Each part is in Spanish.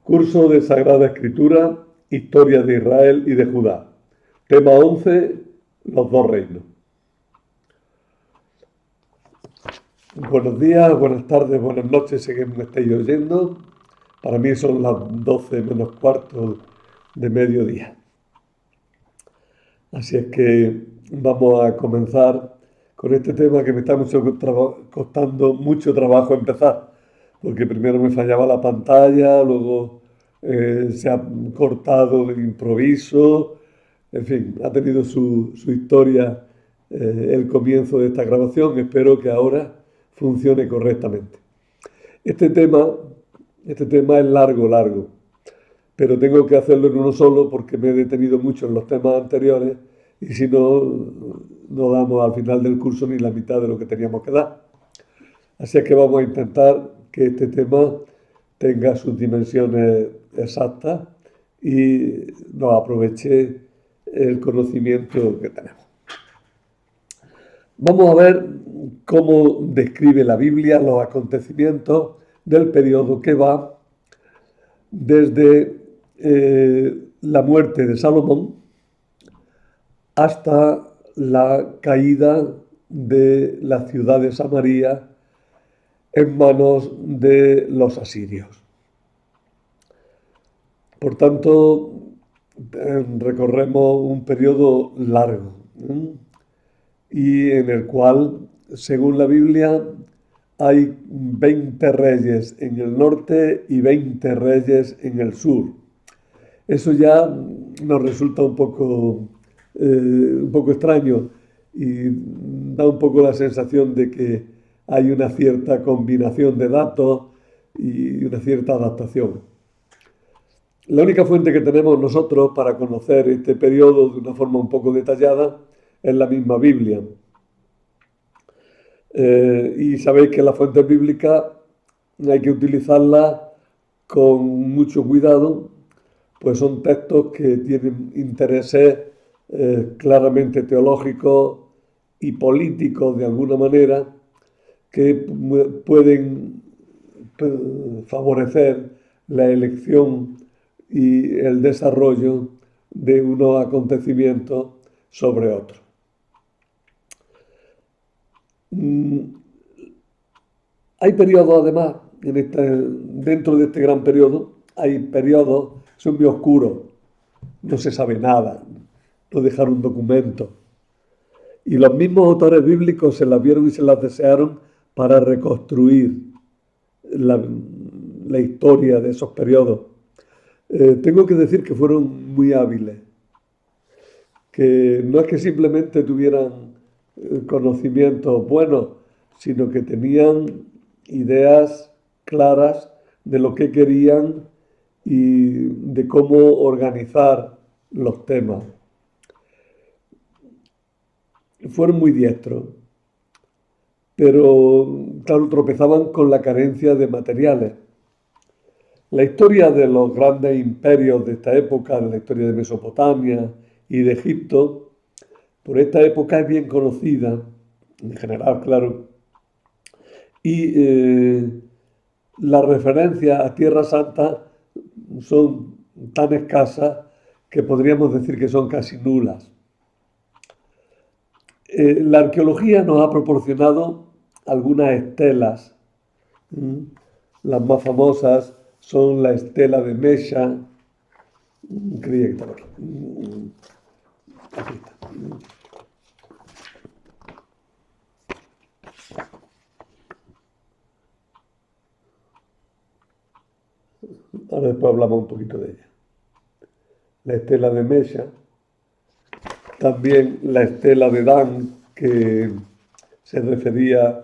Curso de Sagrada Escritura, Historia de Israel y de Judá. Tema 11, los dos reinos. Buenos días, buenas tardes, buenas noches, según me estéis oyendo. Para mí son las 12 menos cuarto de mediodía. Así es que vamos a comenzar con este tema que me está costando mucho trabajo empezar, porque primero me fallaba la pantalla, luego se ha cortado de improviso, en fin, ha tenido su historia el comienzo de esta grabación. Espero que ahora funcione correctamente. Este tema es largo, pero tengo que hacerlo en uno solo porque me he detenido mucho en los temas anteriores y si no, no damos al final del curso ni la mitad de lo que teníamos que dar. Así es que vamos a intentar que este tema tenga sus dimensiones exactas y nos aproveche el conocimiento que tenemos. Vamos a ver cómo describe la Biblia los acontecimientos del periodo que va desde la muerte de Salomón hasta la caída de la ciudad de Samaria en manos de los asirios. Por tanto, recorremos un periodo largo, y en el cual, según la Biblia, hay 20 reyes en el norte y 20 reyes en el sur. Eso ya nos resulta un poco extraño y da un poco la sensación de que hay una cierta combinación de datos y una cierta adaptación. La única fuente que tenemos nosotros para conocer este periodo de una forma un poco detallada es la misma Biblia. Y sabéis que las fuentes bíblicas hay que utilizarlas con mucho cuidado, pues son textos que tienen intereses claramente teológicos y políticos de alguna manera que pueden favorecer la elección y el desarrollo de unos acontecimientos sobre otros. Hay periodos, además, dentro de este gran periodo, hay periodos que son muy oscuros, no se sabe nada, no dejaron documentos. Y los mismos autores bíblicos se las vieron y se las desearon para reconstruir la historia de esos periodos. Tengo que decir que fueron muy hábiles, que no es que simplemente tuvieran conocimientos buenos, sino que tenían ideas claras de lo que querían y de cómo organizar los temas. Fueron muy diestros, pero claro, tropezaban con la carencia de materiales. La historia de los grandes imperios de esta época, la historia de Mesopotamia y de Egipto, por esta época es bien conocida, en general, claro, y las referencias a Tierra Santa son tan escasas que podríamos decir que son casi nulas. La arqueología nos ha proporcionado algunas estelas. Las más famosas son la estela de Mesha. Creía que estaba aquí. Aquí está. Ahora después hablamos un poquito de ella. La estela de Mesha. También la estela de Dan, que se refería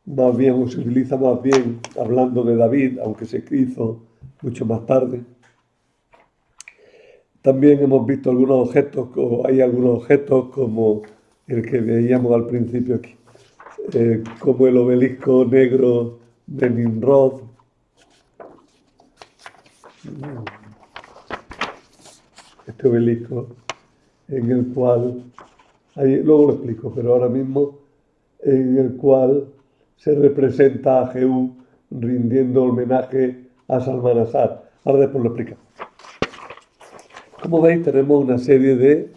más bien, o se utiliza más bien hablando de David, aunque se hizo mucho más tarde. También hemos visto algunos objetos, o hay algunos objetos como el que veíamos al principio aquí, como el obelisco negro de Nimrod. Este obelisco en el cual, luego lo explico, pero ahora mismo, en el cual se representa a Jehú rindiendo homenaje a Salmanasar. Ahora después lo explico. Como veis, tenemos una serie de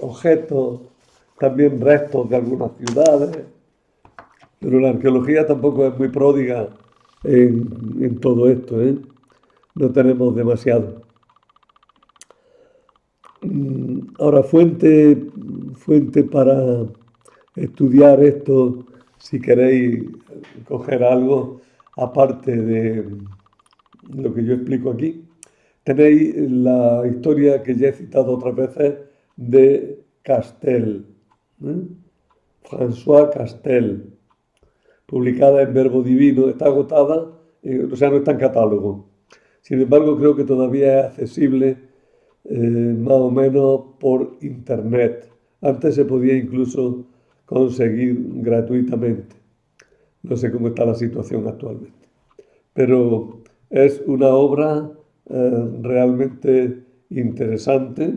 objetos, también restos de algunas ciudades, pero la arqueología tampoco es muy pródiga en todo esto, ¿eh? No tenemos demasiado. Ahora, fuente para estudiar esto, si queréis coger algo, aparte de lo que yo explico aquí, tenéis la historia que ya he citado otras veces de Castel, ¿eh? François Castel, publicada en Verbo Divino, está agotada, o sea, no está en catálogo. Sin embargo, creo que todavía es accesible más o menos por internet. Antes se podía incluso conseguir gratuitamente. No sé cómo está la situación actualmente. Pero es una obra realmente interesante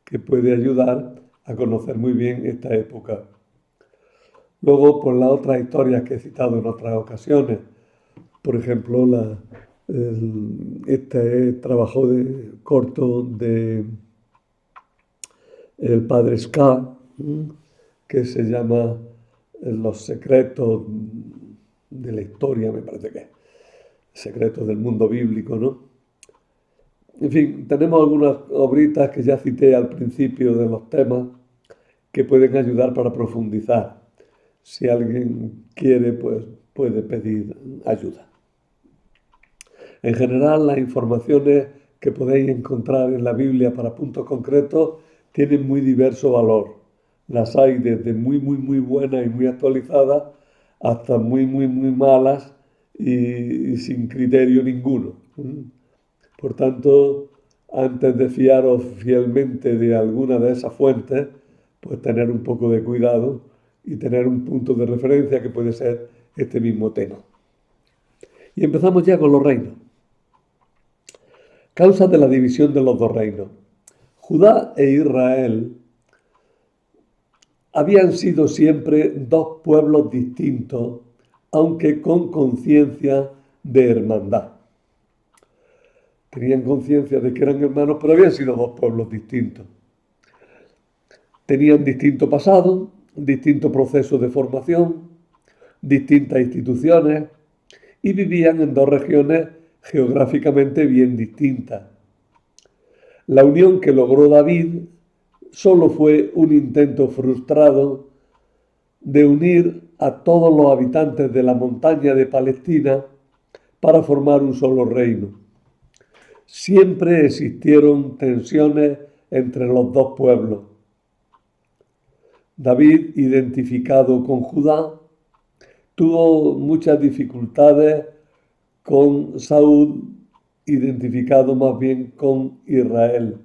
que puede ayudar a conocer muy bien esta época. Luego, por las otras historias que he citado en otras ocasiones, por ejemplo, este trabajo corto de el padre Ska, que se llama Los secretos de la historia, me parece que es, secretos del mundo bíblico, ¿no? En fin, tenemos algunas obritas que ya cité al principio de los temas que pueden ayudar para profundizar. Si alguien quiere, pues puede pedir ayuda. En general, las informaciones que podéis encontrar en la Biblia para puntos concretos tienen muy diverso valor. Las hay desde muy buenas y muy actualizadas hasta muy malas y sin criterio ninguno. Por tanto, antes de fiaros fielmente de alguna de esas fuentes, pues tener un poco de cuidado y tener un punto de referencia que puede ser este mismo tema. Y empezamos ya con los reinos. Causas de la división de los dos reinos. Judá e Israel habían sido siempre dos pueblos distintos, aunque con conciencia de hermandad. Tenían conciencia de que eran hermanos, pero habían sido dos pueblos distintos. Tenían distinto pasado, distinto proceso de formación, distintas instituciones y vivían en dos regiones geográficamente bien distintas. La unión que logró David solo fue un intento frustrado de unir a todos los habitantes de la montaña de Palestina para formar un solo reino. Siempre existieron tensiones entre los dos pueblos. David, identificado con Judá, tuvo muchas dificultades con Saúl, identificado más bien con Israel.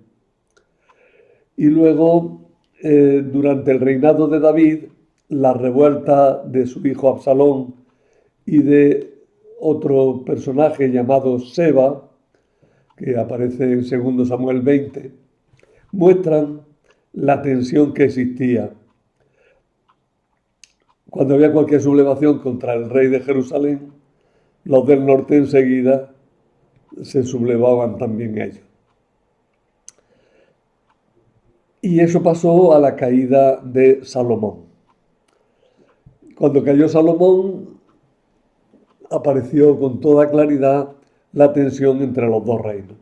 Y luego, durante el reinado de David, la revuelta de su hijo Absalón y de otro personaje llamado Seba, que aparece en 2 Samuel 20, muestran la tensión que existía. Cuando había cualquier sublevación contra el rey de Jerusalén, los del norte enseguida se sublevaban también ellos. Y eso pasó a la caída de Salomón. Cuando cayó Salomón, apareció con toda claridad la tensión entre los dos reinos.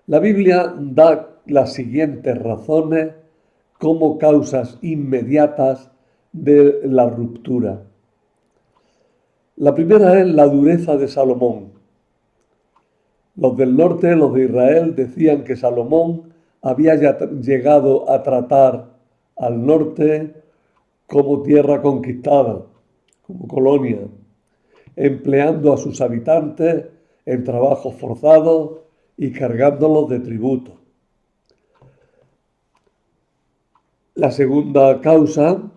La Biblia da las siguientes razones como causas inmediatas de la ruptura. La primera es la dureza de Salomón. Los del norte, los de Israel, decían que Salomón había llegado a tratar al norte como tierra conquistada, como colonia, empleando a sus habitantes en trabajos forzados y cargándolos de tributos. La segunda causa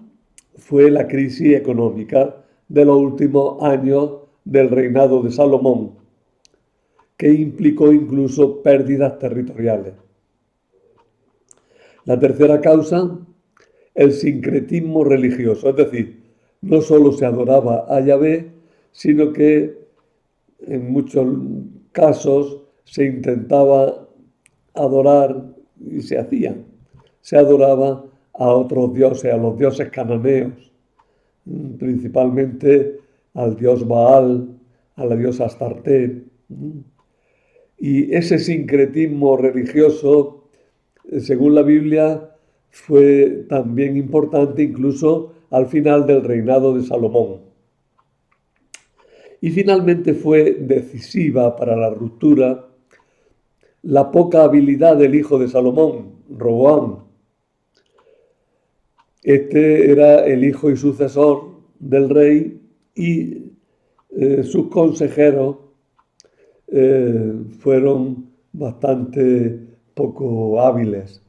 fue la crisis económica de los últimos años del reinado de Salomón, que implicó incluso pérdidas territoriales. La tercera causa, el sincretismo religioso, es decir, no solo se adoraba a Yahvé, sino que en muchos casos se intentaba adorar y se hacía. Se adoraba a otros dioses, a los dioses cananeos, principalmente al dios Baal, a la diosa Astarte. Y ese sincretismo religioso, según la Biblia, fue también importante incluso al final del reinado de Salomón. Y finalmente fue decisiva para la ruptura la poca habilidad del hijo de Salomón, Roboam. Este era el hijo y sucesor del rey y sus consejeros fueron bastante poco hábiles.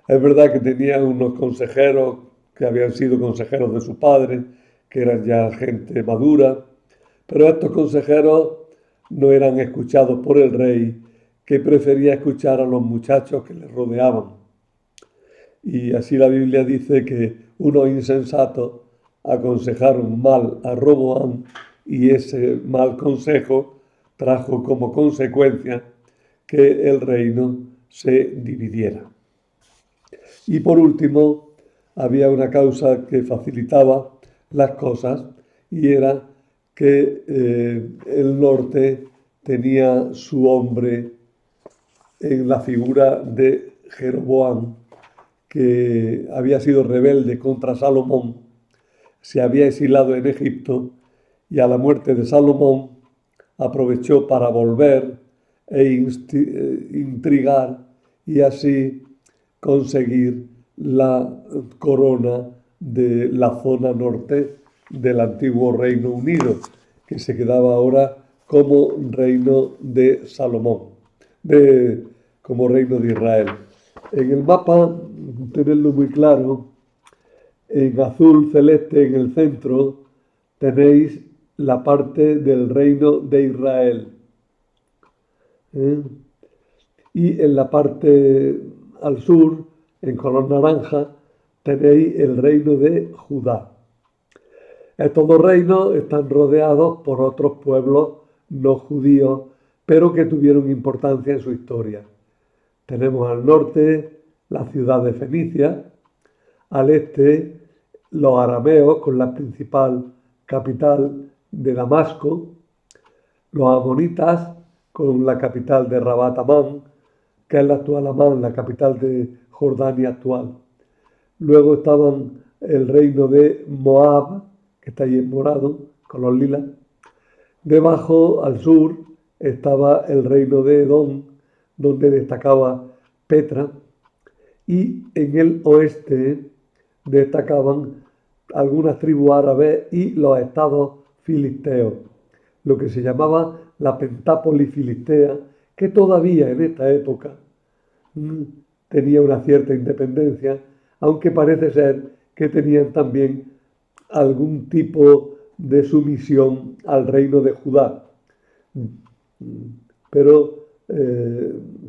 Es verdad que tenía unos consejeros que habían sido consejeros de su padre, que eran ya gente madura, pero estos consejeros no eran escuchados por el rey, que prefería escuchar a los muchachos que le rodeaban. Y así la Biblia dice que unos insensatos aconsejaron mal a Roboam y ese mal consejo trajo como consecuencia que el reino se dividiera. Y por último, había una causa que facilitaba las cosas y era que el norte tenía su hombre en la figura de Jeroboam, que había sido rebelde contra Salomón, se había exilado en Egipto y a la muerte de Salomón aprovechó para volver e intrigar y así conseguir la corona de la zona norte del antiguo Reino Unido, que se quedaba ahora como reino de Salomón, como reino de Israel. En el mapa, tenerlo muy claro, en azul celeste en el centro tenéis la parte del reino de Israel. Y en la parte al sur, en color naranja, tenéis el reino de Judá. Estos dos reinos están rodeados por otros pueblos no judíos, pero que tuvieron importancia en su historia. Tenemos al norte la ciudad de Fenicia, al este los arameos con la principal capital de Damasco, los amonitas con la capital de Rabat Amán, que es la actual Amán, la capital de Jordania actual. Luego estaban el reino de Moab, que está ahí en morado, color lila. Debajo, al sur, estaba el reino de Edom, donde destacaba Petra. Y en el oeste destacaban algunas tribus árabes y los estados filisteos, lo que se llamaba la Pentápolis filistea, que todavía en esta época tenía una cierta independencia, aunque parece ser que tenían también algún tipo de sumisión al reino de Judá, pero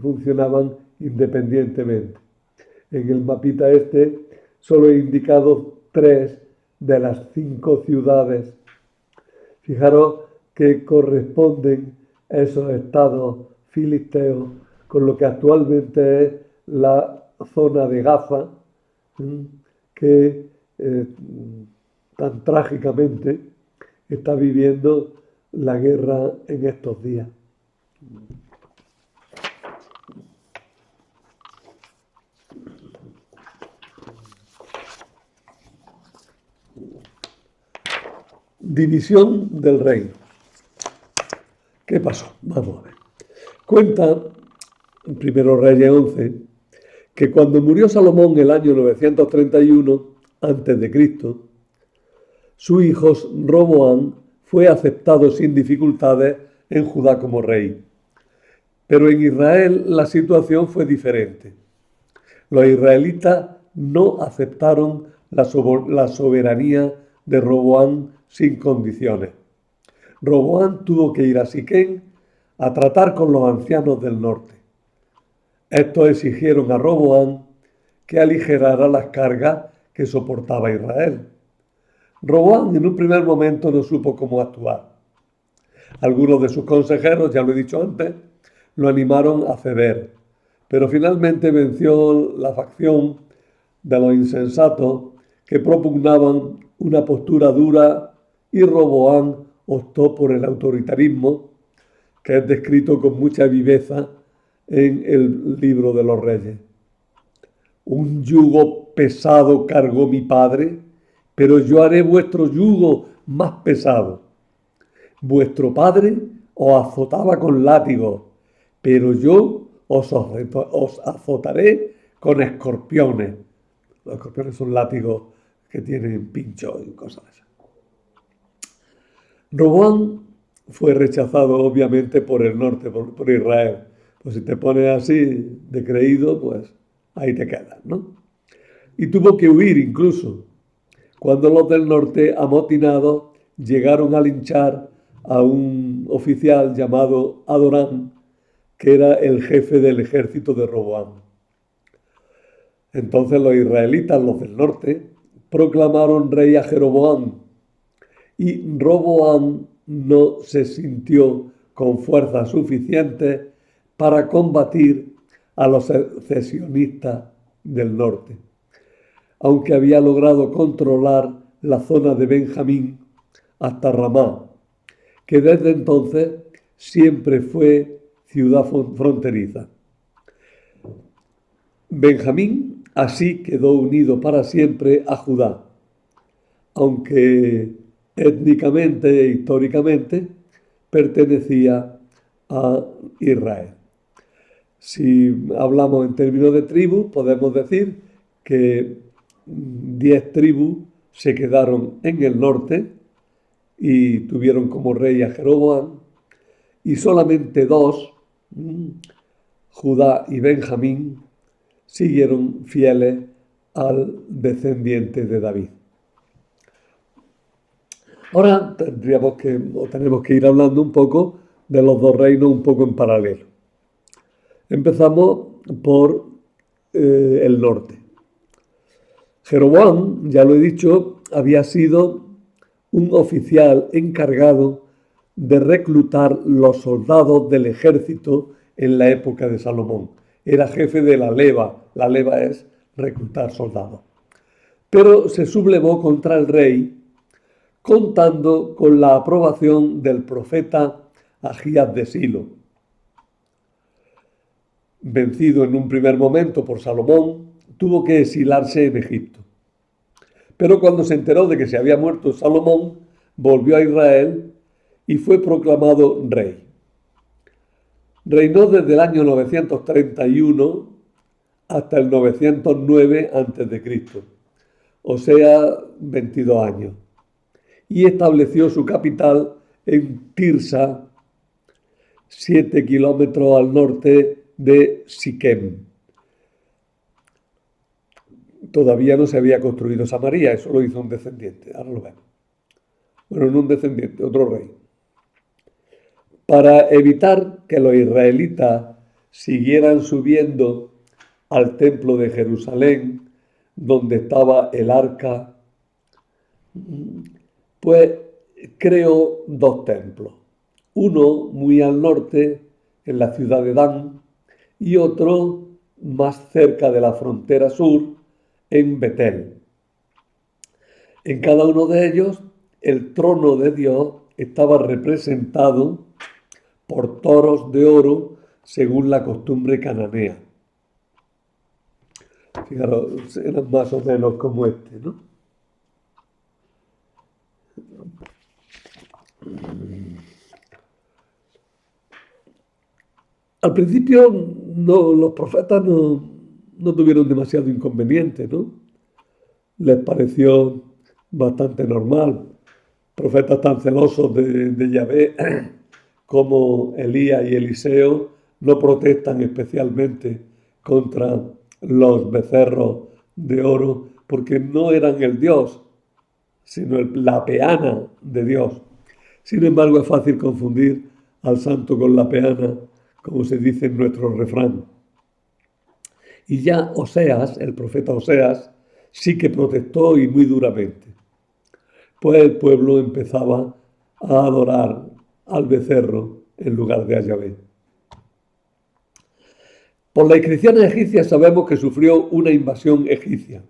funcionaban independientemente. En el mapita este solo he indicado 3 de las 5 ciudades. Fijaros que corresponden esos estados filisteos con lo que actualmente es la zona de Gaza, que tan trágicamente está viviendo la guerra en estos días. División del reino. ¿Qué pasó? Vamos a ver. Cuenta en Primero Reyes 11 que cuando murió Salomón el año 931 a.C., su hijo Roboam fue aceptado sin dificultades en Judá como rey. Pero en Israel la situación fue diferente. Los israelitas no aceptaron la soberanía de Roboam sin condiciones. Roboam tuvo que ir a Siquén a tratar con los ancianos del norte. Estos exigieron a Roboam que aligerara las cargas que soportaba Israel. Roboam en un primer momento no supo cómo actuar. Algunos de sus consejeros, ya lo he dicho antes, lo animaron a ceder, pero finalmente venció la facción de los insensatos que propugnaban una postura dura y Roboam optó por el autoritarismo, que es descrito con mucha viveza en el libro de los Reyes. Un yugo pesado cargó mi padre, pero yo haré vuestro yugo más pesado. Vuestro padre os azotaba con látigos, pero yo os azotaré con escorpiones. Los escorpiones son látigos que tienen pinchos y cosas así. Roboam fue rechazado obviamente por el norte, por Israel. Pues si te pones así de creído, pues ahí te quedas, ¿no? Y tuvo que huir incluso, cuando los del norte, amotinados, llegaron a linchar a un oficial llamado Adorán, que era el jefe del ejército de Roboam. Entonces los israelitas, los del norte, proclamaron rey a Jeroboam, y Roboam no se sintió con fuerzas suficientes para combatir a los secesionistas del norte, aunque había logrado controlar la zona de Benjamín hasta Ramá, que desde entonces siempre fue ciudad fronteriza. Benjamín así quedó unido para siempre a Judá, aunque étnicamente e históricamente pertenecía a Israel. Si hablamos en términos de tribus, podemos decir que 10 tribus se quedaron en el norte y tuvieron como rey a Jeroboam, y solamente 2, Judá y Benjamín, siguieron fieles al descendiente de David. Ahora tenemos que ir hablando un poco de los dos reinos un poco en paralelo. Empezamos por el norte. Jeroboam, ya lo he dicho, había sido un oficial encargado de reclutar los soldados del ejército en la época de Salomón. Era jefe de la leva. La leva es reclutar soldados. Pero se sublevó contra el rey, contando con la aprobación del profeta Agías de Silo. Vencido en un primer momento por Salomón, tuvo que exilarse en Egipto. Pero cuando se enteró de que se había muerto Salomón, volvió a Israel y fue proclamado rey. Reinó desde el año 931 hasta el 909 a.C., o sea, 22 años, y estableció su capital en Tirsa, 7 kilómetros al norte de Siquem. Todavía no se había construido Samaria, eso lo hizo un descendiente, ahora lo vemos. Bueno, no un descendiente, otro rey. Para evitar que los israelitas siguieran subiendo al templo de Jerusalén, donde estaba el arca, pues creó 2 templos. Uno muy al norte, en la ciudad de Dan, y otro más cerca de la frontera sur, en Betel. En cada uno de ellos, el trono de Dios estaba representado por toros de oro según la costumbre cananea. Fijaros, eran más o menos como este, ¿no? Al principio los profetas no tuvieron demasiado inconveniente, ¿no? Les pareció bastante normal. Profetas tan celosos de Yahvé como Elías y Eliseo no protestan especialmente contra los becerros de oro porque no eran el Dios, sino la peana de Dios. Sin embargo, es fácil confundir al santo con la peana, como se dice en nuestro refrán. Y ya Oseas, el profeta Oseas, sí que protestó y muy duramente. Pues el pueblo empezaba a adorar al becerro en lugar de a Yahvé. Por las inscripciones egipcias sabemos que sufrió una invasión egipcia.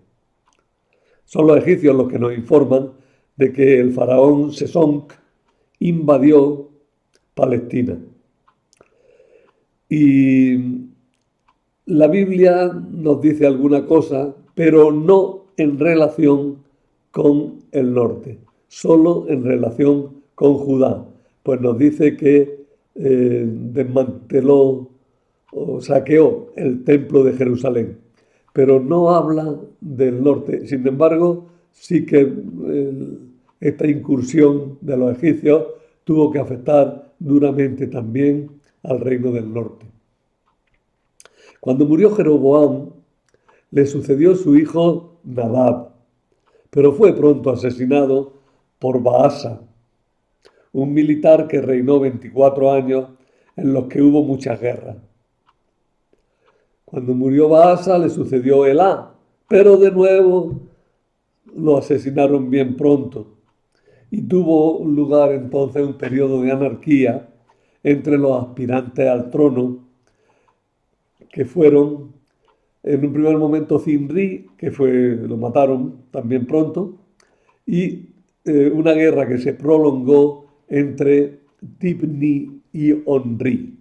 Son los egipcios los que nos informan de que el faraón Sesonc invadió Palestina. Y la Biblia nos dice alguna cosa, pero no en relación con el norte, solo en relación con Judá. Pues nos dice que desmanteló o saqueó el templo de Jerusalén, pero no habla del norte. Sin embargo, sí que esta incursión de los egipcios tuvo que afectar duramente también al reino del norte. Cuando murió Jeroboam, le sucedió su hijo Nadab, pero fue pronto asesinado por Baasa, un militar que reinó 24 años en los que hubo muchas guerras. Cuando murió Baasa le sucedió Elá, pero de nuevo lo asesinaron bien pronto. Y tuvo lugar entonces un periodo de anarquía entre los aspirantes al trono, que fueron en un primer momento Zimri, lo mataron también pronto, y una guerra que se prolongó entre Tibni y Onri.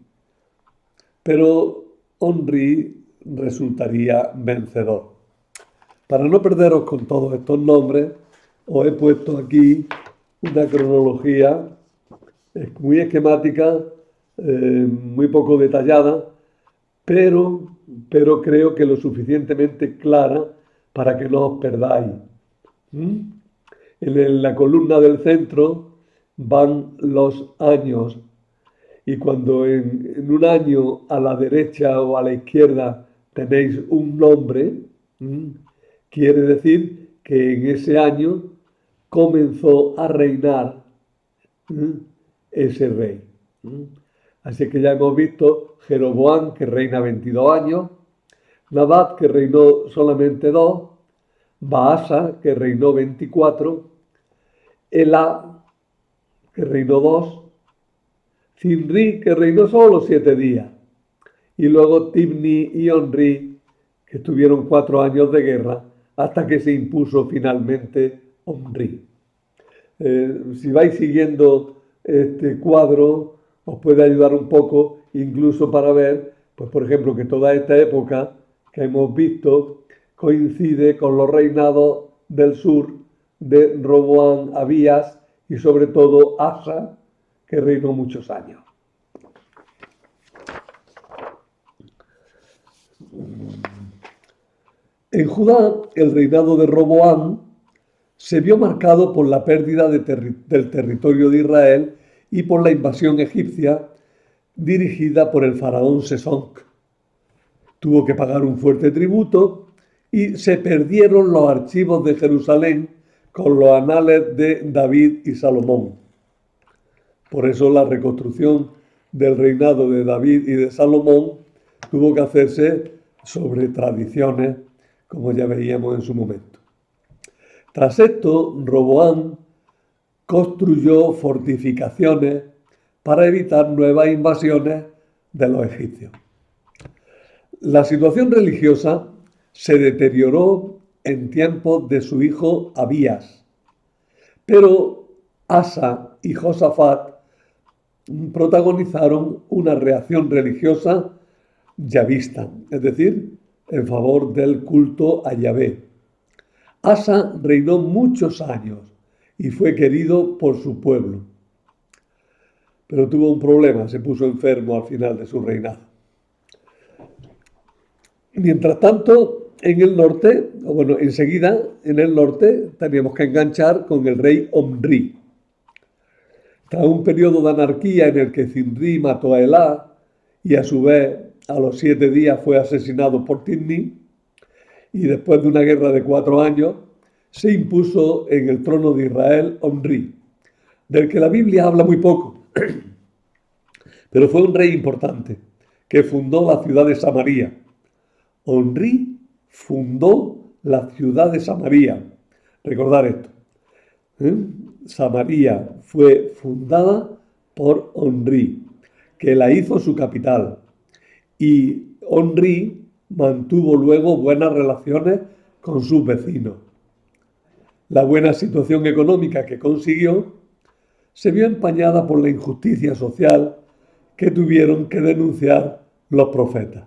Pero Onri resultaría vencedor. Para no perderos con todos estos nombres, os he puesto aquí una cronología muy esquemática, muy poco detallada, pero creo que lo suficientemente clara para que no os perdáis. En la columna del centro van los años, y cuando en un año a la derecha o a la izquierda tenéis un nombre, quiere decir que en ese año comenzó a reinar ese rey. Así que ya hemos visto Jeroboam, que reina 22 años, Nadab, que reinó solamente 2, Baasa, que reinó 24, Elá, que reinó 2, Zimri, que reinó solo 7 días, y luego Tibni y Onri, que tuvieron 4 años de guerra, hasta que se impuso finalmente Omri. Si vais siguiendo este cuadro, os puede ayudar un poco, incluso para ver, pues por ejemplo, que toda esta época que hemos visto coincide con los reinados del sur de Roboam, Abías y sobre todo Asa, que reinó muchos años. En Judá, el reinado de Roboam se vio marcado por la pérdida del territorio de Israel y por la invasión egipcia dirigida por el faraón Sesonc. Tuvo que pagar un fuerte tributo y se perdieron los archivos de Jerusalén con los anales de David y Salomón. Por eso la reconstrucción del reinado de David y de Salomón tuvo que hacerse sobre tradiciones, como ya veíamos en su momento. Tras esto, Roboam construyó fortificaciones para evitar nuevas invasiones de los egipcios. La situación religiosa se deterioró en tiempos de su hijo Abías, pero Asa y Josafat protagonizaron una reacción religiosa yavista, es decir, en favor del culto a Yahvé. Asa reinó muchos años y fue querido por su pueblo, pero tuvo un problema, se puso enfermo al final de su reinado. Mientras tanto, en el norte, enseguida en el norte teníamos que enganchar con el rey Omri. Tras un periodo de anarquía en el que Zimri mató a Elá y a su vez a los 7 días fue asesinado por Tibni, y después de una guerra de 4 años, se impuso en el trono de Israel Omri, del que la Biblia habla muy poco, pero fue un rey importante, que fundó la ciudad de Samaria. Omri fundó la ciudad de Samaria. Recordar esto. Samaria fue fundada por Onri, que la hizo su capital. Y Onri mantuvo luego buenas relaciones con sus vecinos. La buena situación económica que consiguió se vio empañada por la injusticia social que tuvieron que denunciar los profetas.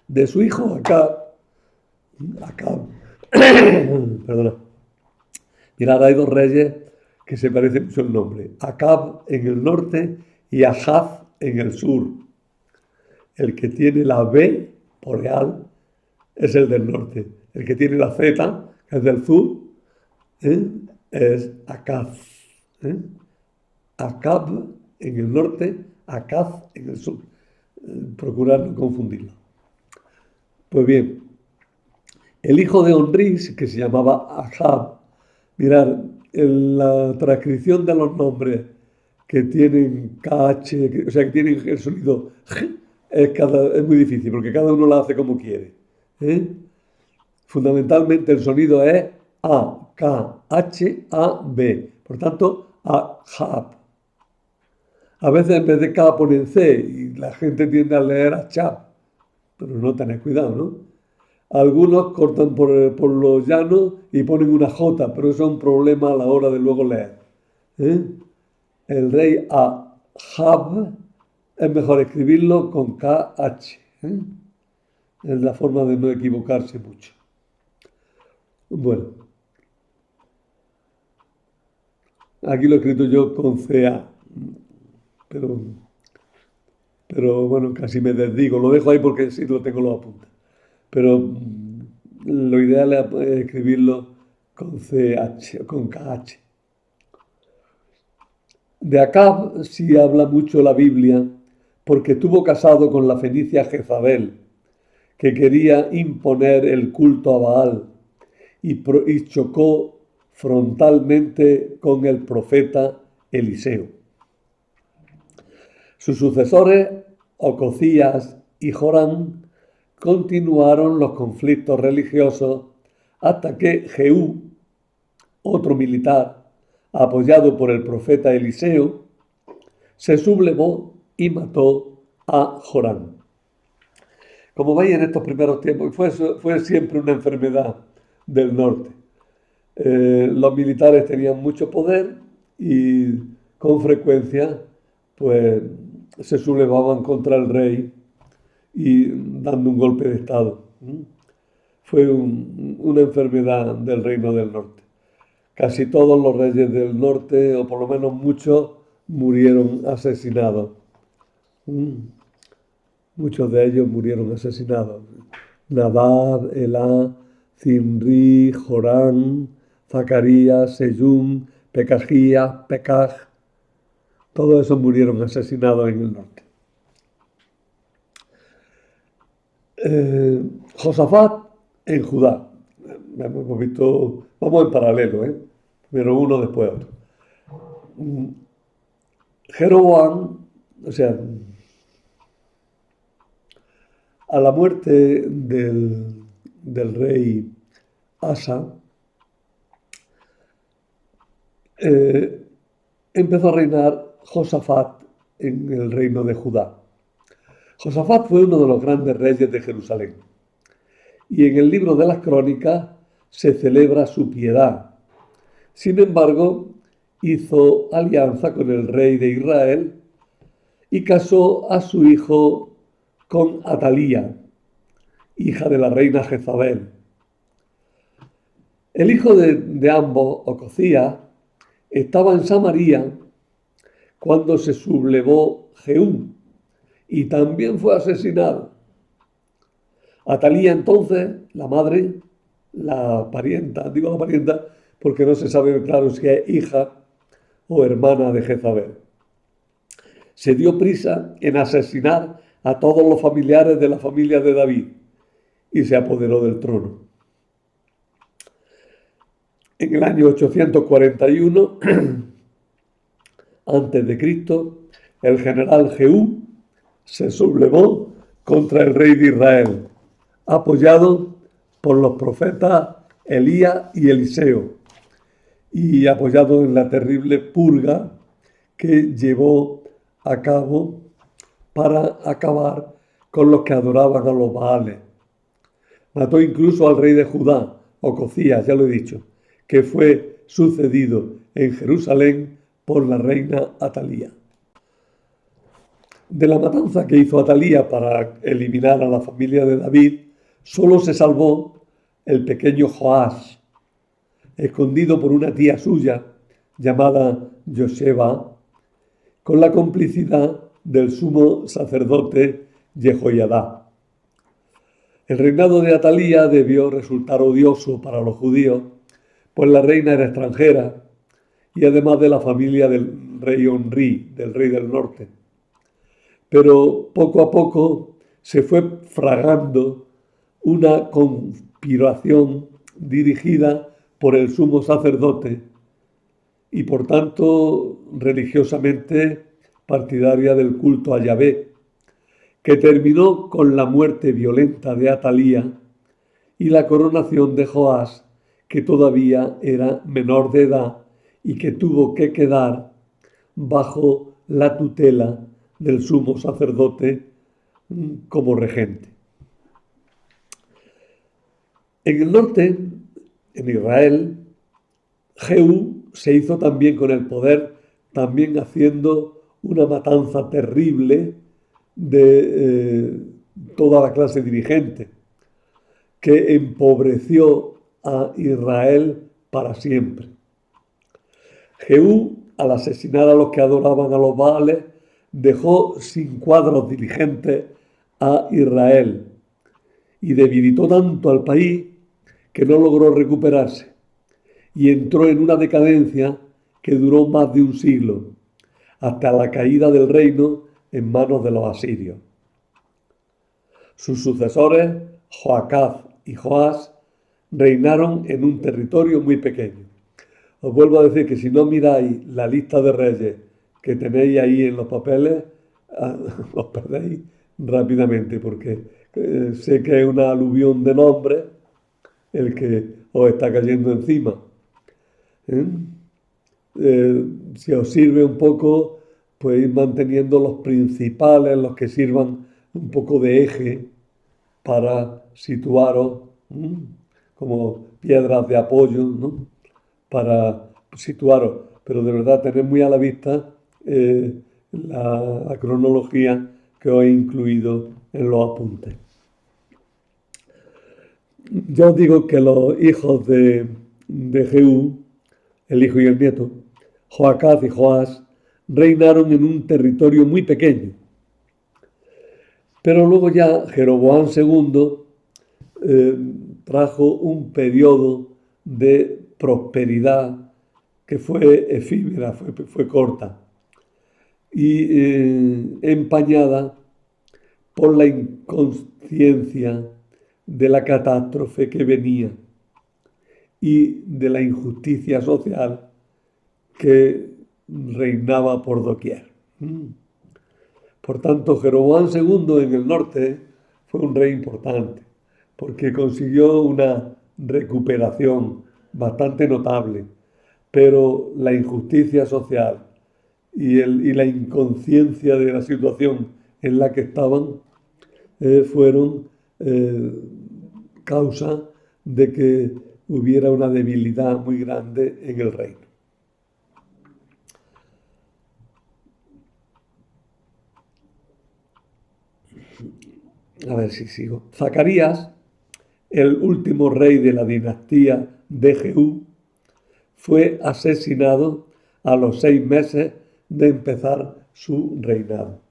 De su hijo Acab, perdona, mirad, hay dos reyes que se parecen mucho el nombre, Acab en el norte y Ahaz en el sur. El que tiene la B, Boreal, es el del norte. El que tiene la Z, que es del sur, es Acaz. Acab en el norte, Acaz en el sur. Procurar no confundirlo. Pues bien, el hijo de Onri, que se llamaba Ahab, mirad, en la transcripción de los nombres que tienen KH, o sea, que tienen el sonido G, es muy difícil, porque cada uno lo hace como quiere. Fundamentalmente el sonido es A, K, H, A, B. Por tanto, Ahab. A veces en vez de K ponen C y la gente tiende a leer Achab. Pero no tenés cuidado, ¿no? Algunos cortan por los llanos y ponen una J, pero eso es un problema a la hora de luego leer. El rey Ahab es mejor escribirlo con KH. Es la forma de no equivocarse mucho. Bueno, aquí lo he escrito yo con CA, pero bueno, casi me desdigo. Lo dejo ahí porque sí lo tengo los apuntes. Pero lo ideal es escribirlo con CH, con KH. De Acab sí habla mucho la Biblia porque estuvo casado con la fenicia Jezabel, que quería imponer el culto a Baal y chocó frontalmente con el profeta Eliseo. Sus sucesores, Ococías y Jorán, continuaron los conflictos religiosos hasta que Jehú, otro militar, apoyado por el profeta Eliseo, se sublevó y mató a Jorán. Como veis en estos primeros tiempos, fue siempre una enfermedad del norte. Los militares tenían mucho poder y con frecuencia pues, se sublevaban contra el rey y dando un golpe de estado. Fue una enfermedad del reino del norte. Casi todos los reyes del norte, o por lo menos muchos, murieron asesinados. Muchos de ellos murieron asesinados. Nadab, Elá, Zimri, Jorán, Zacarías, Seyum, Pekahías, Pekaj. Todos esos murieron asesinados en el norte. Josafat en Judá. Hemos visto, vamos en paralelo, primero uno, después otro. Jeroboam, o sea, a la muerte del rey Asa, empezó a reinar Josafat en el reino de Judá. Josafat fue uno de los grandes reyes de Jerusalén. Y en el libro de las Crónicas se celebra su piedad. Sin embargo, hizo alianza con el rey de Israel y casó a su hijo con Atalía, hija de la reina Jezabel. El hijo de ambos, Ococías, estaba en Samaria cuando se sublevó Jehú y también fue asesinado. Atalía entonces, la madre, la parienta, digo la parienta porque no se sabe claro si es hija o hermana de Jezabel, se dio prisa en asesinar a todos los familiares de la familia de David y se apoderó del trono. En el año 841 a.C., el general Jehú se sublevó contra el rey de Israel, apoyado por los profetas Elías y Eliseo, y apoyado en la terrible purga que llevó a cabo para acabar con los que adoraban a los Baales. Mató incluso al rey de Judá, Ococías, ya lo he dicho, que fue sucedido en Jerusalén por la reina Atalía. De la matanza que hizo Atalía para eliminar a la familia de David, solo se salvó el pequeño Joás, escondido por una tía suya llamada Joseba, con la complicidad del sumo sacerdote Jehoiadá. El reinado de Atalía debió resultar odioso para los judíos, pues la reina era extranjera y además de la familia del rey Onrí, del rey del norte. Pero poco a poco se fue fragando una conspiración dirigida por el sumo sacerdote y por tanto religiosamente partidaria del culto a Yahvé, que terminó con la muerte violenta de Atalía y la coronación de Joás, que todavía era menor de edad y que tuvo que quedar bajo la tutela del sumo sacerdote como regente. En el norte, en Israel, Jehú se hizo también con el poder, también haciendo una matanza terrible de toda la clase dirigente, que empobreció a Israel para siempre. Jehú, al asesinar a los que adoraban a los Baales, dejó sin cuadros dirigentes a Israel y debilitó tanto al país que no logró recuperarse y entró en una decadencia que duró más de un siglo, hasta la caída del reino en manos de los asirios. Sus sucesores, Joacaz y Joás, reinaron en un territorio muy pequeño. Os vuelvo a decir que si no miráis la lista de reyes que tenéis ahí en los papeles, os perdéis rápidamente, porque sé que es una aluvión de nombres el que os está cayendo encima. Si os sirve un poco, pues ir manteniendo los principales, los que sirvan un poco de eje para situaros, como piedras de apoyo, ¿no? Para situaros, pero de verdad tener muy a la vista la cronología que os he incluido en los apuntes. Ya os digo que los hijos de Jehú, el hijo y el nieto, Joacaz y Joás, reinaron en un territorio muy pequeño. Pero luego ya Jeroboam II trajo un periodo de prosperidad que fue efímera, fue corta y empañada por la inconsciencia de la catástrofe que venía y de la injusticia social que reinaba por doquier. Por tanto, Jeroboam II en el norte fue un rey importante, porque consiguió una recuperación bastante notable, pero la injusticia social y la inconsciencia de la situación en la que estaban fueron causa de que hubiera una debilidad muy grande en el reino. A ver si sigo. Zacarías, el último rey de la dinastía de Jehú, fue asesinado a los 6 meses de empezar su reinado.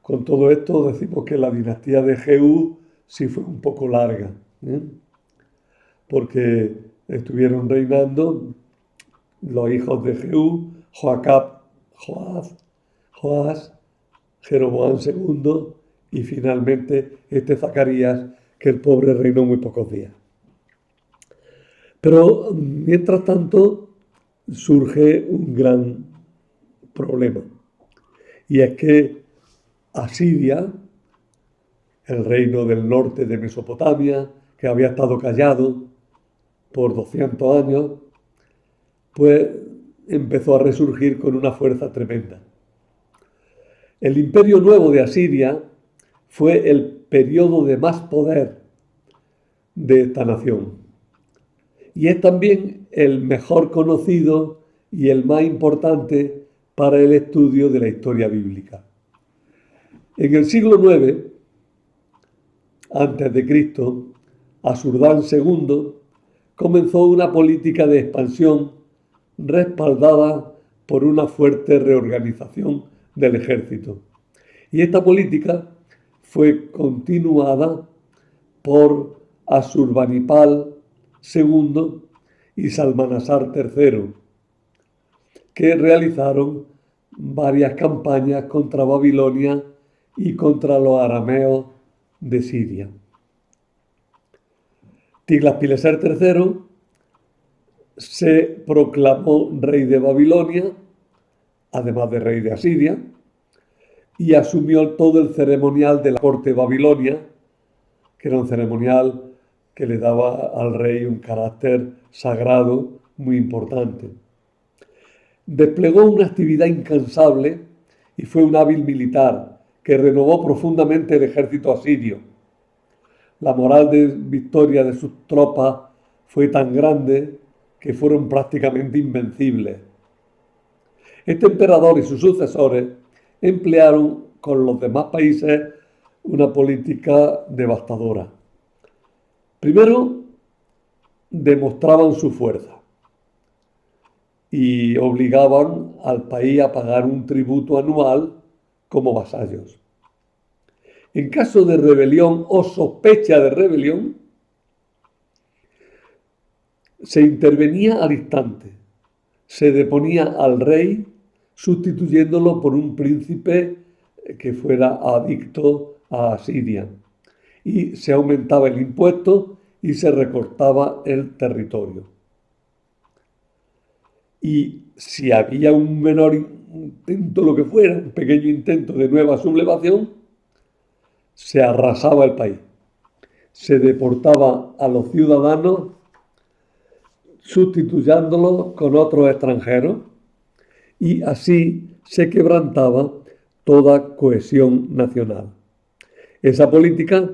Con todo esto decimos que la dinastía de Jehú sí fue un poco larga, porque estuvieron reinando los hijos de Jehú, Joacab, Joás, Jeroboam II y finalmente este Zacarías, que el pobre reinó muy pocos días. Pero mientras tanto surge un gran problema, y es que Asiria, el reino del norte de Mesopotamia, que había estado callado por 200 años, pues empezó a resurgir con una fuerza tremenda. El Imperio Nuevo de Asiria fue el periodo de más poder de esta nación y es también el mejor conocido y el más importante para el estudio de la historia bíblica. En el siglo IX, antes de Cristo, Asurdán II comenzó una política de expansión respaldada por una fuerte reorganización del ejército. Y esta política fue continuada por Asurbanipal II y Salmanasar III, que realizaron varias campañas contra Babilonia y contra los arameos de Siria. Tiglat-Pileser III se proclamó rey de Babilonia, además de rey de Asiria, y asumió todo el ceremonial de la corte babilonia, que era un ceremonial que le daba al rey un carácter sagrado muy importante. Desplegó una actividad incansable y fue un hábil militar que renovó profundamente el ejército asirio. La moral de victoria de sus tropas fue tan grande que fueron prácticamente invencibles. Este emperador y sus sucesores emplearon con los demás países una política devastadora. Primero, demostraban su fuerza y obligaban al país a pagar un tributo anual como vasallos. En caso de rebelión o sospecha de rebelión, se intervenía al instante. Se deponía al rey sustituyéndolo por un príncipe que fuera adicto a Asiria. Y se aumentaba el impuesto y se recortaba el territorio. Y si había un menor intento, lo que fuera, un pequeño intento de nueva sublevación, se arrasaba el país. Se deportaba a los ciudadanos sustituyéndolos con otros extranjeros y así se quebrantaba toda cohesión nacional. Esa política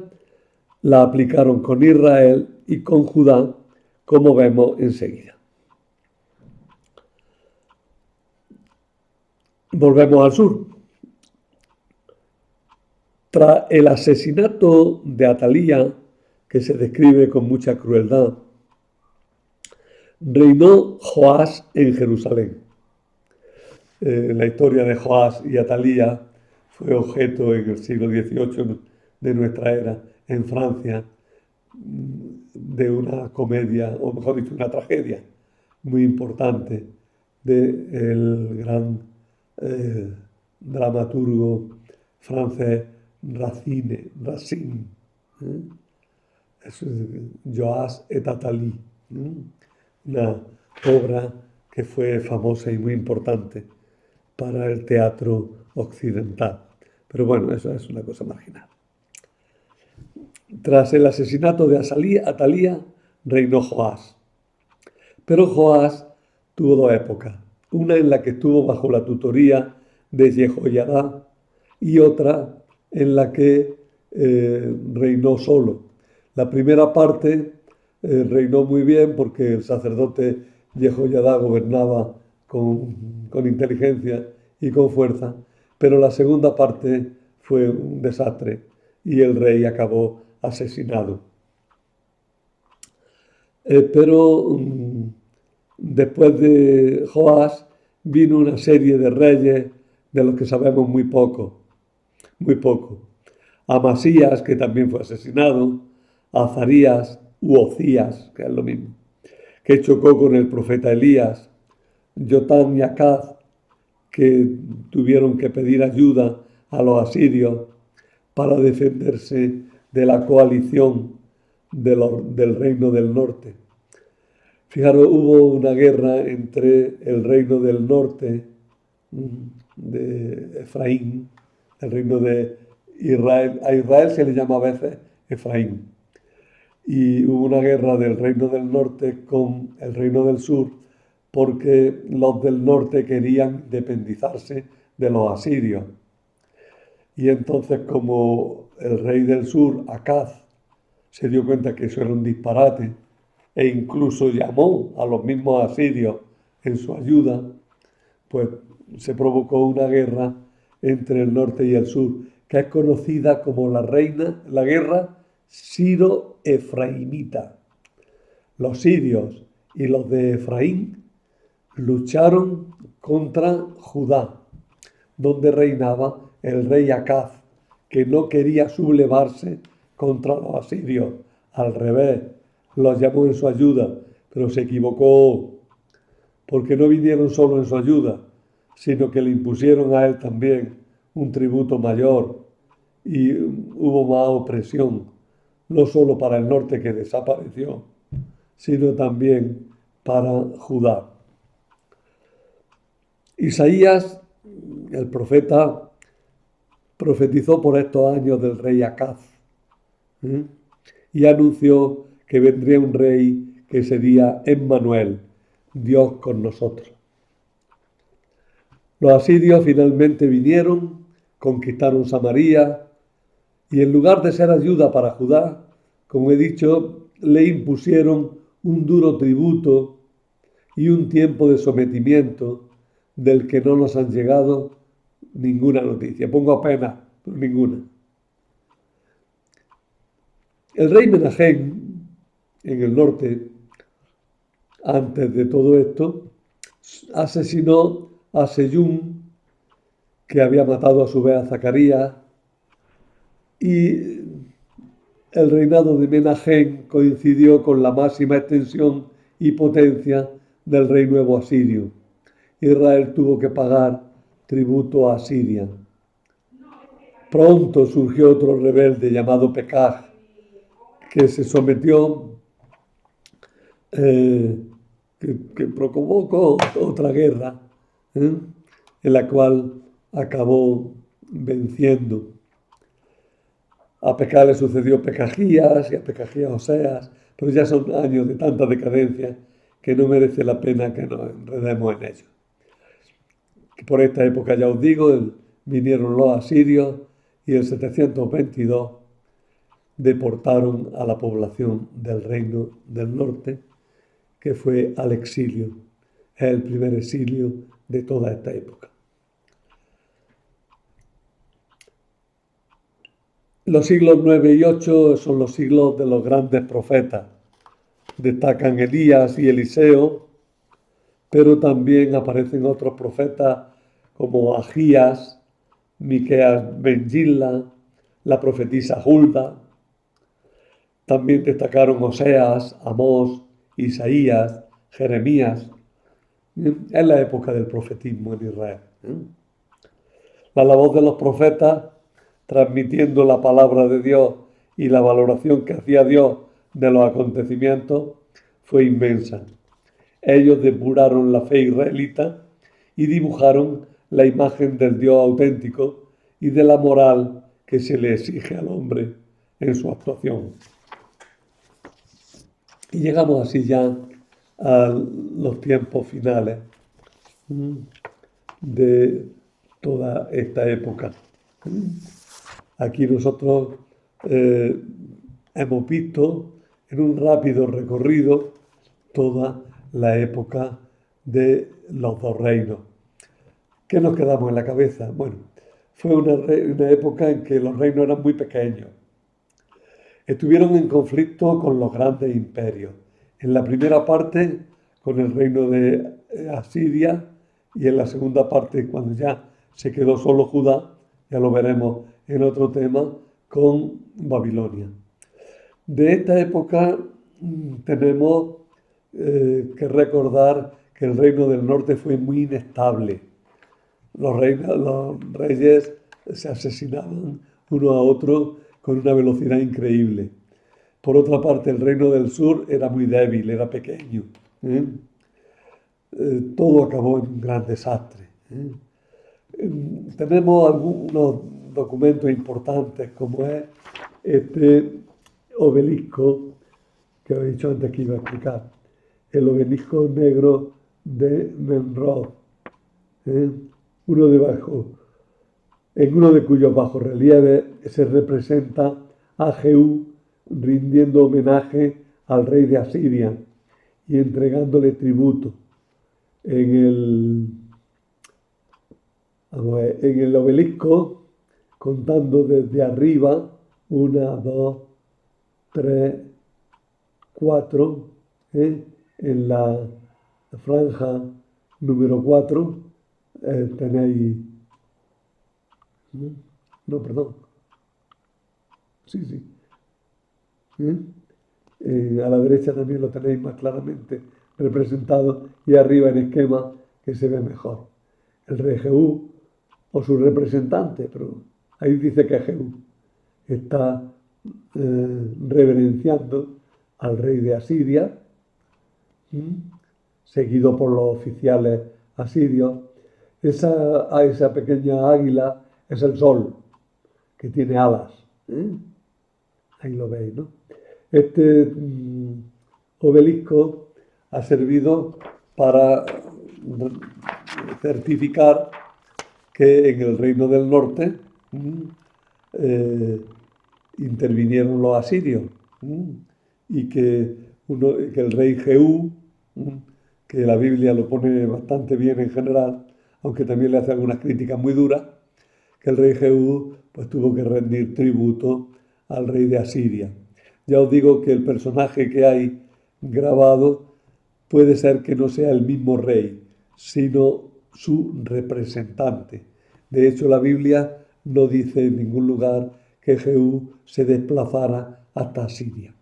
la aplicaron con Israel y con Judá, como vemos enseguida. Volvemos al sur. Tras el asesinato de Atalía, que se describe con mucha crueldad, reinó Joás en Jerusalén. La historia de Joás y Atalía fue objeto en el siglo XVIII de nuestra era en Francia de una comedia, o mejor dicho, una tragedia muy importante del gran dramaturgo francés Racine, Joás et Athalie, una obra que fue famosa y muy importante para el teatro occidental. Pero bueno, eso es una cosa marginal. Tras el asesinato de Atalía, reinó Joás. Pero Joás tuvo dos épocas. Una en la que estuvo bajo la tutoría de Jehoiada y otra en la que reinó solo. La primera parte reinó muy bien porque el sacerdote Jehoiada gobernaba con inteligencia y con fuerza, pero la segunda parte fue un desastre y el rey acabó asesinado. Pero después de Joás vino una serie de reyes de los que sabemos muy poco. Amasías, que también fue asesinado, Azarías u Ocías, que es lo mismo, que chocó con el profeta Elías, Jotam y Acaz, que tuvieron que pedir ayuda a los asirios para defenderse de la coalición del reino del norte. Fijaros, hubo una guerra entre el reino del norte de Efraín, el reino de Israel. A Israel se le llama a veces Efraín. Y hubo una guerra del reino del norte con el reino del sur porque los del norte querían independizarse de los asirios. Y entonces, como el rey del sur, Acaz, se dio cuenta que eso era un disparate e incluso llamó a los mismos asirios en su ayuda, pues se provocó una guerra entre el norte y el sur, que es conocida como la guerra siro-efraimita. Los sirios y los de Efraín lucharon contra Judá, donde reinaba el rey Acaz, que no quería sublevarse contra los asirios. Al revés, los llamó en su ayuda, pero se equivocó, porque no vinieron solo en su ayuda, sino que le impusieron a él también un tributo mayor y hubo más opresión, no solo para el norte que desapareció, sino también para Judá. Isaías, el profeta, profetizó por estos años del rey Acaz, ¿eh? Y anunció que vendría un rey que sería Emmanuel, Dios con nosotros. Los asirios finalmente vinieron, conquistaron Samaria y en lugar de ser ayuda para Judá, como he dicho, le impusieron un duro tributo y un tiempo de sometimiento del que no nos han llegado ninguna noticia. Pongo apenas, pero ninguna. El rey Menahem, en el norte, antes de todo esto, asesinó a Seyún, que había matado a su vez a Zacarías, y el reinado de Menahem coincidió con la máxima extensión y potencia del rey nuevo asirio. Israel tuvo que pagar tributo a Asiria. Pronto surgió otro rebelde llamado Pekaj, que se sometió, que provocó otra guerra, en la cual acabó venciendo. A Pekaj le sucedió Pekajías y a Pekajías Oseas, pero ya son años de tanta decadencia que no merece la pena que nos enredemos en ello. Por esta época, ya os digo, vinieron los asirios y en 722 deportaron a la población del reino del norte, que fue al exilio. Es el primer exilio de toda esta época. Los siglos 9 y 8 son los siglos de los grandes profetas. Destacan Elías y Eliseo, pero también aparecen otros profetas como Agías, Miqueas Ben-Gilla, la profetisa Hulda. También destacaron Oseas, Amós, Isaías, Jeremías. Es la época del profetismo en Israel. La labor de los profetas, transmitiendo la palabra de Dios y la valoración que hacía Dios de los acontecimientos, fue inmensa. Ellos depuraron la fe israelita y dibujaron la imagen del Dios auténtico y de la moral que se le exige al hombre en su actuación. Y llegamos así ya a los tiempos finales de toda esta época. Aquí nosotros hemos visto en un rápido recorrido toda la época de los dos reinos. ¿Qué nos quedamos en la cabeza? Bueno, fue una época en que los reinos eran muy pequeños. Estuvieron en conflicto con los grandes imperios. En la primera parte con el reino de Asiria y en la segunda parte, cuando ya se quedó solo Judá, ya lo veremos en otro tema, con Babilonia. De esta época tenemos que recordar que el reino del norte fue muy inestable. Los reyes se asesinaban uno a otro con una velocidad increíble. Por otra parte, el reino del sur era muy débil, era pequeño. Todo acabó en un gran desastre. Tenemos algunos documentos importantes, como es este obelisco que os he dicho antes que iba a explicar. El obelisco negro de Menrod, ¿eh? uno en uno de cuyos bajorrelieves se representa a Jehú rindiendo homenaje al rey de Asiria y entregándole tributo. En el obelisco, contando desde arriba, 1, 2, 3, 4, en la franja número 4 tenéis, no, perdón, sí, sí, a la derecha también lo tenéis más claramente representado y arriba en esquema que se ve mejor. El rey Jehú o su representante, pero ahí dice que Jehú está reverenciando al rey de Asiria, seguido por los oficiales asirios. Esa pequeña águila es el sol, que tiene alas. Ahí lo veis, ¿no? Este obelisco ha servido para certificar que en el Reino del Norte intervinieron los asirios y que el rey Jehú, que la Biblia lo pone bastante bien en general, aunque también le hace algunas críticas muy duras, que el rey Jehú pues tuvo que rendir tributo al rey de Asiria. Ya os digo que el personaje que hay grabado puede ser que no sea el mismo rey, sino su representante. De hecho, la Biblia no dice en ningún lugar que Jehú se desplazara hasta Asiria.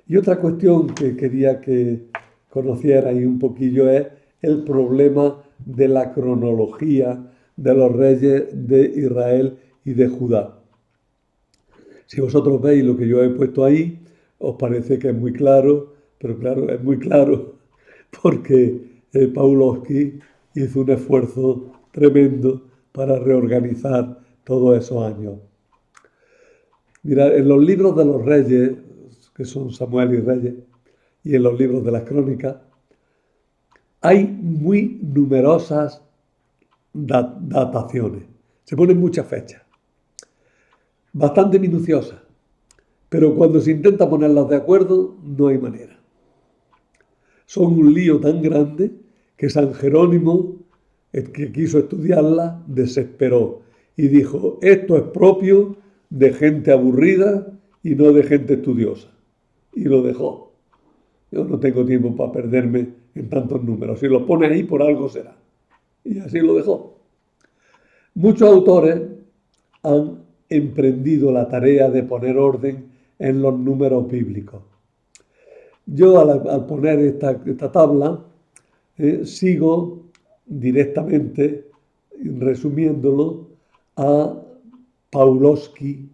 Y otra cuestión que quería que conocierais un poquillo es el problema de la cronología de los reyes de Israel y de Judá. Si vosotros veis lo que yo he puesto ahí, os parece que es muy claro, pero claro, es muy claro porque Pawlowski hizo un esfuerzo tremendo para reorganizar todos esos años. Mirad, en los libros de los reyes, que son Samuel y Reyes, y en los libros de las crónicas, hay muy numerosas dataciones. Se ponen muchas fechas, bastante minuciosas, pero cuando se intenta ponerlas de acuerdo, no hay manera. Son un lío tan grande que San Jerónimo, el que quiso estudiarla, desesperó y dijo, esto es propio de gente aburrida y no de gente estudiosa. Y lo dejó. Yo no tengo tiempo para perderme en tantos números. Si lo pone ahí, por algo será. Y así lo dejó. Muchos autores han emprendido la tarea de poner orden en los números bíblicos. Yo al poner esta tabla sigo directamente, resumiéndolo, a Pawlowski,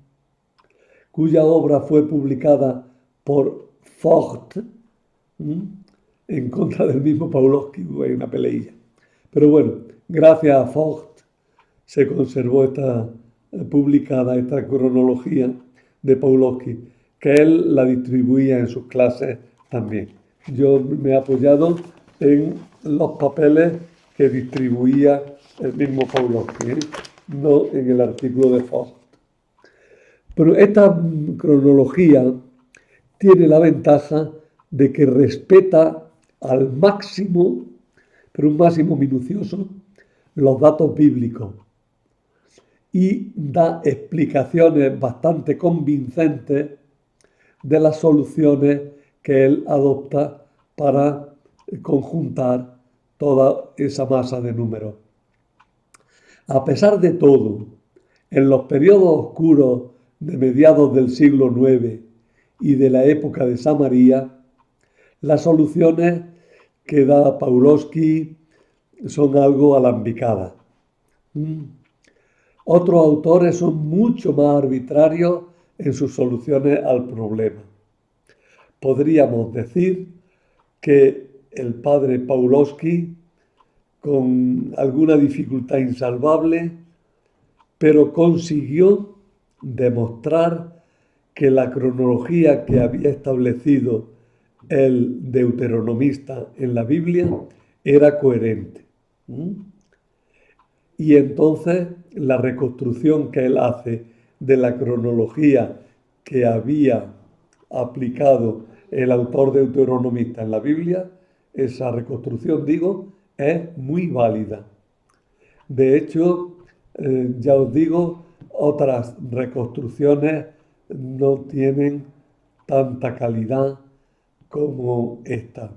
cuya obra fue publicada por Vogt, en contra del mismo Pawlowski, hay una peleilla. Pero bueno, gracias a Vogt se conservó publicada esta cronología de Pawlowski, que él la distribuía en sus clases también. Yo me he apoyado en los papeles que distribuía el mismo Pawlowski, no en el artículo de Vogt. Pero esta cronología tiene la ventaja de que respeta al máximo, pero un máximo minucioso, los datos bíblicos y da explicaciones bastante convincentes de las soluciones que él adopta para conjuntar toda esa masa de números. A pesar de todo, en los periodos oscuros de mediados del siglo IX y de la época de Samaria, las soluciones que da Pawlowski son algo alambicadas. Otros autores son mucho más arbitrarios en sus soluciones al problema. Podríamos decir que el padre Pawlowski, con alguna dificultad insalvable, pero consiguió demostrar que la cronología que había establecido el deuteronomista en la Biblia era coherente. ¿Mm? Y entonces la reconstrucción que él hace de la cronología que había aplicado el autor deuteronomista en la Biblia, esa reconstrucción, digo, es muy válida. De hecho, ya os digo, otras reconstrucciones no tienen tanta calidad como esta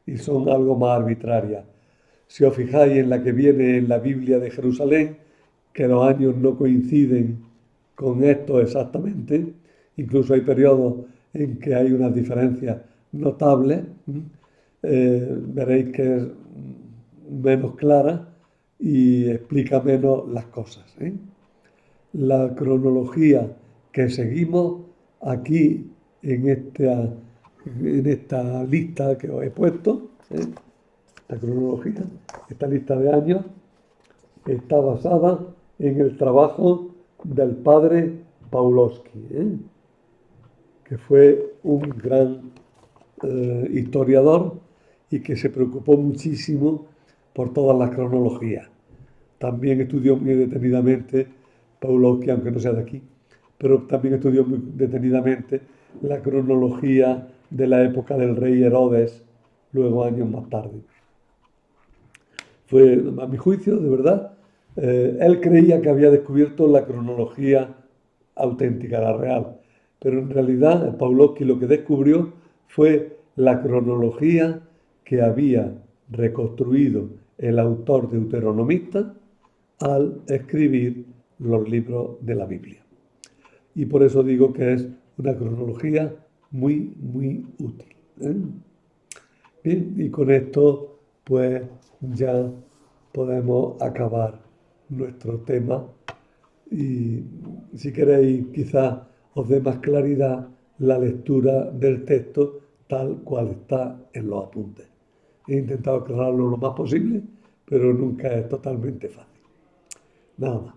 y son algo más arbitrarias. Si os fijáis en la que viene en la Biblia de Jerusalén, que los años no coinciden con esto exactamente, incluso hay periodos en que hay unas diferencias notables, veréis que es menos clara y explica menos las cosas, ¿eh? La cronología que seguimos aquí en esta lista que os he puesto, ¿eh? Esta cronología, esta lista de años, está basada en el trabajo del padre Pawlowski, ¿eh? Que fue un gran historiador y que se preocupó muchísimo por todas las cronologías. También estudió muy detenidamente Pawlowski, aunque no sea de aquí, pero también estudió muy detenidamente la cronología de la época del rey Herodes, luego años más tarde. Fue, a mi juicio, de verdad, él creía que había descubierto la cronología auténtica, la real, pero en realidad Pawlowski lo que descubrió fue la cronología que había reconstruido el autor deuteronomista al escribir los libros de la Biblia. Y por eso digo que es una cronología muy, muy útil, ¿eh? Bien, y con esto pues ya podemos acabar nuestro tema y si queréis quizás os dé más claridad la lectura del texto tal cual está en los apuntes. He intentado aclararlo lo más posible, pero nunca es totalmente fácil. Nada más.